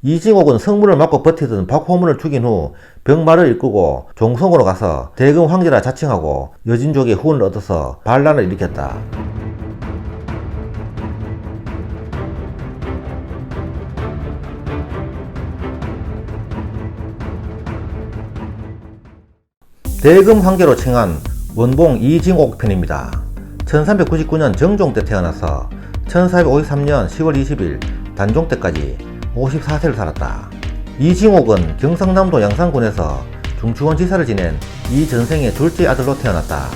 이징옥은 성문을 막고 버티던 박호문을 죽인 후 병마를 이끌고 종성으로 가서 대금 황제라 자칭하고 여진족의 후원을 얻어서 반란을 일으켰다. 대금 황제로 칭한 원봉 이징옥 편입니다. 1399년 정종 때 태어나서 1453년 10월 20일 단종 때까지 54세를 살았다. 이징옥은 경상남도 양산군에서 중추원 지사를 지낸 이전생의 둘째 아들로 태어났다.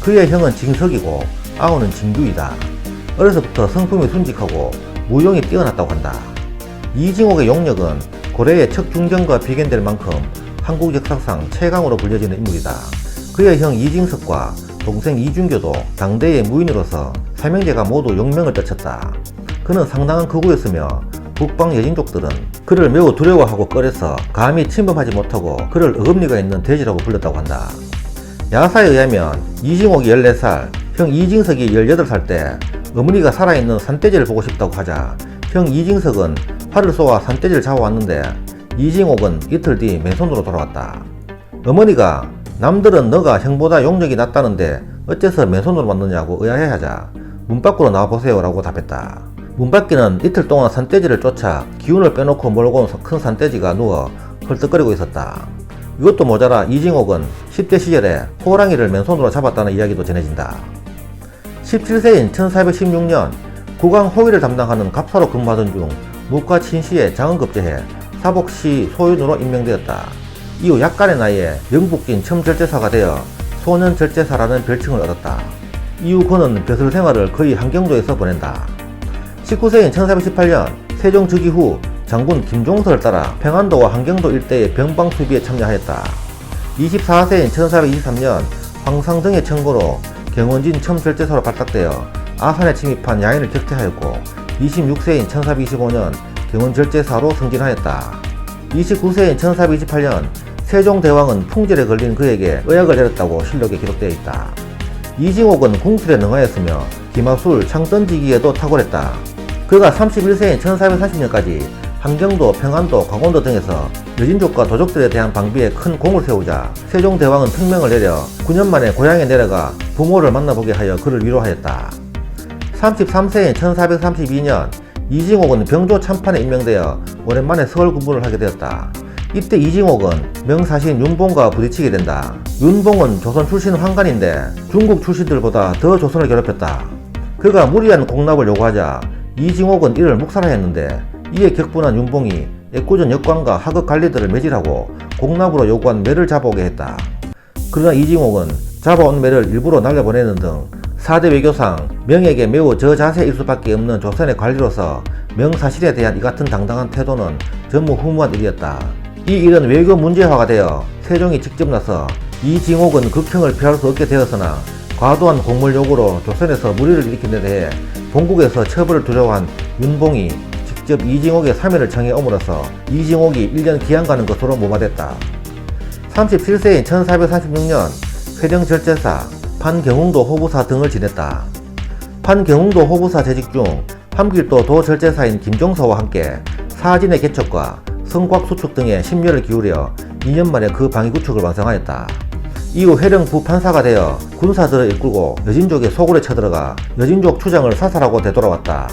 그의 형은 징석이고 아우는 징규이다. 어려서부터 성품이 순직하고 무용이 뛰어났다고 한다. 이징옥의 용력은 고려의 척중경과 비견될 만큼 한국 역사상 최강으로 불려지는 인물이다. 그의 형 이징석과 동생 이준교도 당대의 무인으로서 삼형제가 모두 용명을 떨쳤다. 그는 상당한 극우였으며 북방 여진족들은 그를 매우 두려워하고 꺼려서 감히 침범하지 못하고 그를 어금니가 있는 돼지라고 불렀다고 한다. 야사에 의하면 이징옥이 14살, 형 이징석이 18살 때 어머니가 살아있는 산돼지를 보고 싶다고 하자 형 이징석은 활을 쏘아 산돼지를 잡아왔는데 이징옥은 이틀 뒤 맨손으로 돌아왔다. 어머니가 남들은 너가 형보다 용력이 낮다는데 어째서 맨손으로 왔느냐고 의아해하자 문 밖으로 나와보세요 라고 답했다. 문 밖에는 이틀 동안 산돼지를 쫓아 기운을 빼놓고 몰고 온 큰 산돼지가 누워 헐떡거리고 있었다. 이것도 모자라 이징옥은 10대 시절에 호랑이를 맨손으로 잡았다는 이야기도 전해진다. 17세인 1416년 국왕 호위를 담당하는 갑사로 근무하던 중 무과 친시에 장은급제해 사복시 소윤으로 임명되었다. 이후 약간의 나이에 영북진 첨절제사가 되어 소년절제사라는 별칭을 얻었다. 이후 그는 벼슬 생활을 거의 한경도에서 보낸다. 19세인 1418년 세종 즉위 후 장군 김종서를 따라 평안도와 한경도 일대의 병방 수비에 참여하였다. 24세인 1423년 황상정의 청고로 경원진 첨절제사로 발탁되어 아산에 침입한 야인을 격퇴하였고 26세인 1425년 경원절제사로 승진하였다. 29세인 1428년 세종대왕은 풍절에 걸린 그에게 의약을 내렸다고 실록에 기록되어 있다. 이징옥은 궁술에 능하였으며 기마술, 창던지기에도 탁월했다. 그가 31세인 1440년까지 한경도, 평안도, 강원도 등에서 여진족과 도적들에 대한 방비에 큰 공을 세우자 세종대왕은 특명을 내려 9년 만에 고향에 내려가 부모를 만나보게 하여 그를 위로하였다. 33세인 1432년 이징옥은 병조 참판에 임명되어 오랜만에 서울 군부를 하게 되었다. 이때 이징옥은 명사신 윤봉과 부딪히게 된다. 윤봉은 조선 출신 환관인데 중국 출신들보다 더 조선을 괴롭혔다. 그가 무리한 공납을 요구하자 이징옥은 이를 묵살하였는데 이에 격분한 윤봉이 애꿎은 역관과 하급 관리들을 매질하고 공납으로 요구한 매를 잡아오게 했다. 그러나 이징옥은 잡아온 매를 일부러 날려보내는 등 4대 외교상 명에게 매우 저자세일 수밖에 없는 조선의 관리로서 명사실에 대한 이 같은 당당한 태도는 전무후무한 일이었다. 이 일은 외교 문제화가 되어 세종이 직접 나서 이징옥은 극형을 피할 수 없게 되었으나 과도한 공물 요구로 조선에서 무리를 일으킨 데 대해 본국에서 처벌을 두려워한 윤봉이 직접 이징옥의 사면을 청해 옴으로써 이징옥이 1년 기한 가는 것으로 무마됐다. 37세인 1446년 회령절제사, 판경흥도 호부사 등을 지냈다. 판경흥도 호부사 재직 중 함길도 도절제사인 김종서와 함께 사진의 개척과 성곽 수축 등에 심려를 기울여 2년 만에 그 방위 구축을 완성하였다. 이후 회령 부판사가 되어 군사들을 이끌고 여진족의 소굴에 쳐들어가 여진족 추장을 사살하고 되돌아왔다.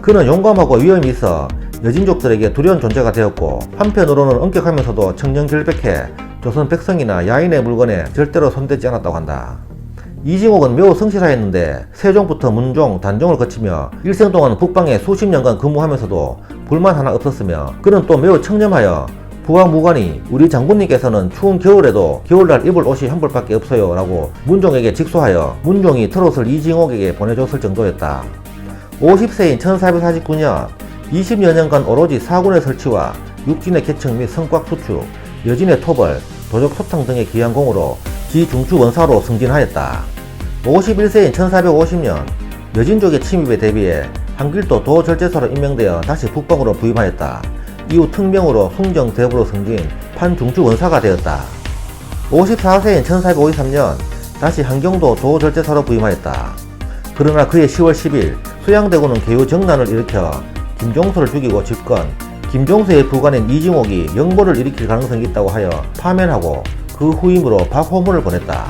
그는 용감하고 위엄이 있어 여진족들에게 두려운 존재가 되었고 한편으로는 엄격하면서도 청렴결백해 조선 백성이나 야인의 물건에 절대로 손대지 않았다고 한다. 이징옥은 매우 성실하였는데 세종부터 문종, 단종을 거치며 일생 동안 북방에 수십 년간 근무하면서도 불만 하나 없었으며 그는 또 매우 청렴하여 부왕무관이 우리 장군님께서는 추운 겨울에도 겨울날 입을 옷이 한 벌밖에 없어요 라고 문종에게 직소하여 문종이 트롯을 이징옥에게 보내줬을 정도였다. 50세인 1449년 20여 년간 오로지 사군의 설치와 육진의 개척 및 성곽 수축, 여진의 토벌, 도적 소탕 등의 귀한 공으로 지중추 원사로 승진하였다. 51세인 1450년 여진족의 침입에 대비해 한길도 도절제사로 임명되어 다시 북방으로 부임하였다. 이후 특명으로 숭정대부로 승진, 판중추 원사가 되었다. 54세인 1453년 다시 한경도 도절제사로 부임하였다. 그러나 그해 10월 10일 수양대군은 개유 정난을 일으켜 김종서를 죽이고 집권, 김종서의 부관인 이징옥이 역모를 일으킬 가능성이 있다고 하여 파면하고 그 후임으로 박호문을 보냈다.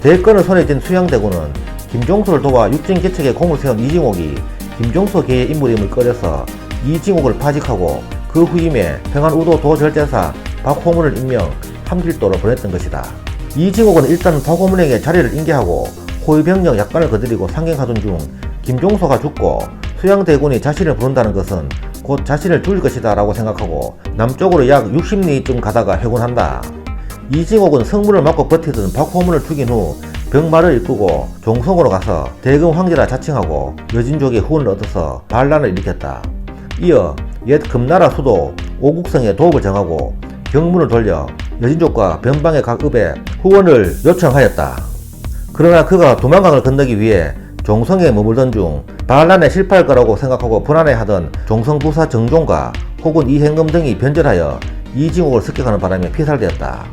대권을 손에 쥔 수양대군은 김종서를 도와 육진 개척에 공을 세운 이징옥이 김종서계의 인물임을 꺼려서 이징옥을 파직하고 그 후임에 평안우도 도절대사 박호문을 임명 함길도로 보냈던 것이다. 이징옥은 일단 박호문에게 자리를 인계하고 호위병력 약간을 거느리고 상경하던 중 김종서가 죽고 수양대군이 자신을 부른다는 것은 곧 자신을 죽일 것이다 라고 생각하고 남쪽으로 약 60리쯤 가다가 회군한다. 이징옥은 성문을 막고 버티던 박호문을 죽인 후 병마를 이끌고 종성으로 가서 대금 황제라 자칭하고 여진족의 후원을 얻어서 반란을 일으켰다. 이어 옛 금나라 수도 오국성에 도읍을 정하고 경문을 돌려 여진족과 변방의 각 읍에 후원을 요청하였다. 그러나 그가 도망강을 건너기 위해 종성에 머물던 중 반란에 실패할 거라고 생각하고 불안해하던 종성부사 정종과 혹은 이행금 등이 변절하여 이징옥을 습격하는 바람에 피살되었다.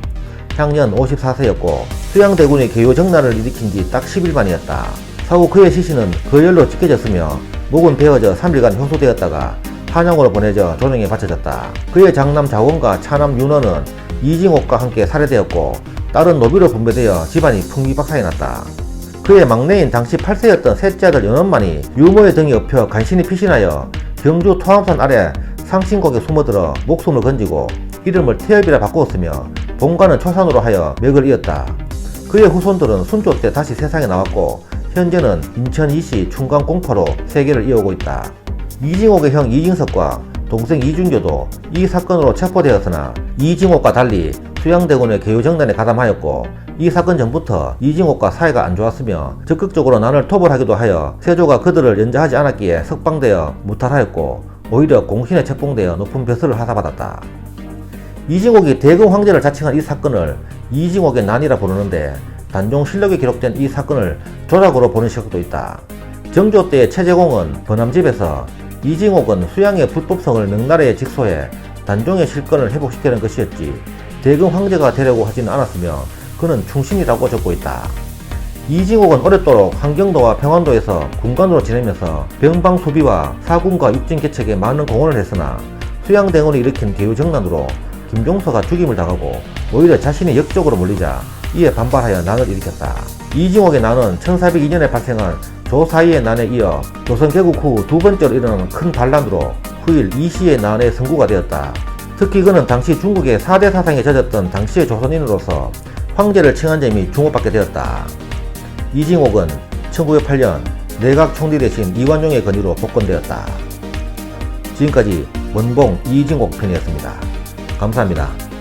향년 54세였고 수양대군이 개요 정난을 일으킨 지 딱 10일 만이었다. 사후 그의 시신은 거열로 찢겨졌으며 목은 베어져 3일간 형소되었다가 한양으로 보내져 조정에 바쳐졌다. 그의 장남 자원과 차남 윤원은 이징옥과 함께 살해되었고 딸은 노비로 분배되어 집안이 풍비박산이 났다. 그의 막내인 당시 8세였던 셋째 아들 연원만이 유모의 등이 엎여 간신히 피신하여 경주 토암산 아래 상신곡에 숨어들어 목숨을 건지고 이름을 태엽이라 바꾸었으며 본가는 초산으로 하여 맥을 이었다. 그의 후손들은 순조 때 다시 세상에 나왔고 현재는 인천 이시 충강 공파로 세계를 이어오고 있다. 이징옥의 형 이징석과 동생 이준교도 이 사건으로 체포되었으나 이징옥과 달리 수양대군의 개요정난에 가담하였고 이 사건 전부터 이징옥과 사이가 안 좋았으며 적극적으로 난을 토벌하기도 하여 세조가 그들을 연자하지 않았기에 석방되어 무탈하였고 오히려 공신에 책봉되어 높은 벼슬을 하사받았다. 이징옥이 대금 황제를 자칭한 이 사건을 이징옥의 난이라 부르는데 단종실록에 기록된 이 사건을 조작으로 보는 시각도 있다. 정조 때의 최재공은 번암집에서 이징옥은 수양의 불법성을 명나라에 직소해 단종의 실권을 회복시키는 것이었지 대금 황제가 되려고 하지는 않았으며 그는 충신이라고 적고 있다. 이징옥은 오랫도록 한경도와 평안도에서 군관으로 지내면서 병방 수비와 사군과 육진 개척에 많은 공헌을 했으나 수양대군이 일으킨 개유정난으로 김종서가 죽임을 당하고 오히려 자신이 역적으로 몰리자 이에 반발하여 난을 일으켰다. 이징옥의 난은 1402년에 발생한 조사이의 난에 이어 조선 개국 후 두 번째로 일어난 큰 반란으로 후일 이시의 난의 선구가 되었다. 특히 그는 당시 중국의 4대 사상에 젖었던 당시의 조선인으로서 황제를 칭한 점이 주목받게 되었다. 이징옥은 1908년 내각 총리 대신 이완용의 건의로 복권되었다. 지금까지 원봉 이징옥 편이었습니다. 감사합니다.